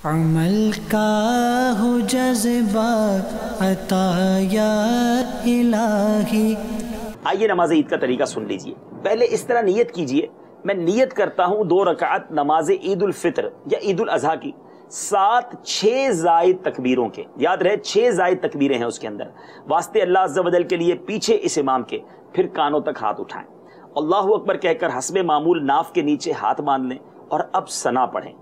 عمل کا ہو جذبہ عطا یا الہی۔ آئیے نماز عید کا طریقہ سن لیجئے۔ پہلے اس طرح نیت کیجئے، میں نیت کرتا ہوں 2 رکعت نماز عید الفطر یا عید الاضحیٰ کی، 6 زائد تکبیروں کے، یاد رہے 6 زائد تکبیریں ہیں اس کے اندر، واسطے اللہ عز و جل کے لیے پیچھے اس امام کے، پھر کانوں تک ہاتھ اٹھائیں، اللہ اکبر کہہ کر حسب معمول ناف کے نیچے ہاتھ باندھ لیں اور اب ثنا پڑھیں،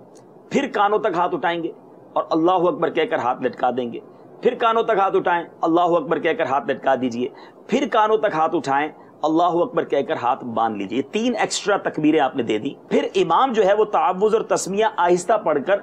پھر کانوں تک ہاتھ اٹھائیں گے اور اللہ اکبر کہہ کر ہاتھ لٹکا دیں گے، پھر کانوں تک ہاتھ اٹھائیں، اللہ اکبر کہہ کر ہاتھ لٹکا دیجئے، پھر کانوں تک ہاتھ اٹھائیں، اللہ اکبر کہہ کر ہاتھ باندھ لیجئے۔ 3 ایکسٹرا تکبیریں آپ نے دے دی۔ پھر امام جو ہے وہ تعوذ اور تسمیہ آہستہ پڑھ کر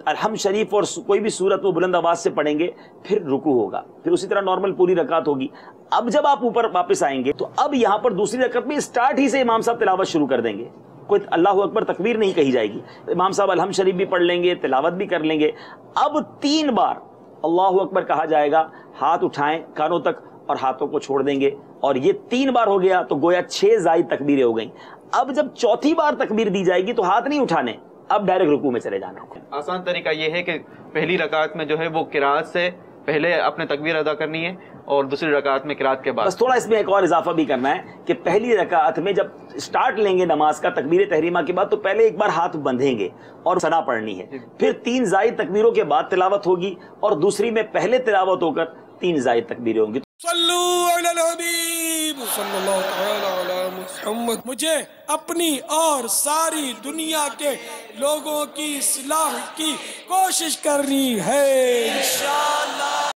الحمد شریف اور کوئی بھی سورت وہ بلند آواز سے پڑھیں گے، پھر رکوع ہوگا، پھر اسی طرح نارمل پوری رکعت ہوگی۔ اب جب آپ اوپر واپس آئیں گے تو اب یہاں پر دوسری رکعت میں اسٹارٹ ہی سے امام صاحب تلاوت شروع کر دیں گے، کوئی اللہ اکبر تکبیر نہیں کہی جائے گی، امام صاحب الحمد شریف بھی پڑھ لیں گے، تلاوت بھی کر لیں گے۔ اب 3 بار اللہ اکبر کہا جائے گا، ہاتھ اٹھائیں کانوں تک اور ہاتھوں کو چھوڑ دیں گے، اور یہ 3 بار ہو گیا تو گویا 6 زائد تکبیریں ہو گئیں۔ اب جب چوتھی بار تکبیر دی جائے گی تو ہاتھ نہیں اٹھانے، اب ڈائریکٹ رکوع میں چلے جانا ہے۔ آسان طریقہ یہ ہے کہ پہلی رکعت میں جو ہے وہ قرات سے پہلے اپنے تکبیر ادا کرنی ہے اور دوسری رکعت میں قرات کے بعد۔ بس تھوڑا اس میں ایک اور اضافہ بھی کرنا ہے کہ پہلی رکعت میں جب سٹارٹ لیں گے نماز کا تکبیر تحریمہ کے بعد تو پہلے ایک بار ہاتھ بندھیں گے اور ثنا پڑھنی ہے، پھر 3 زائد تکبیروں کے بعد تلاوت ہوگی اور دوسری میں پہلے تلاوت ہو کر 3 زائد تکبیریں ہوں گی۔ صلو علی الحبیب صلی اللہ تعالی علی محمد۔ مجھے اپنی اور ساری دنیا کے لوگوں کی اصلاح کی کوشش کرنی ہے انشاءاللہ۔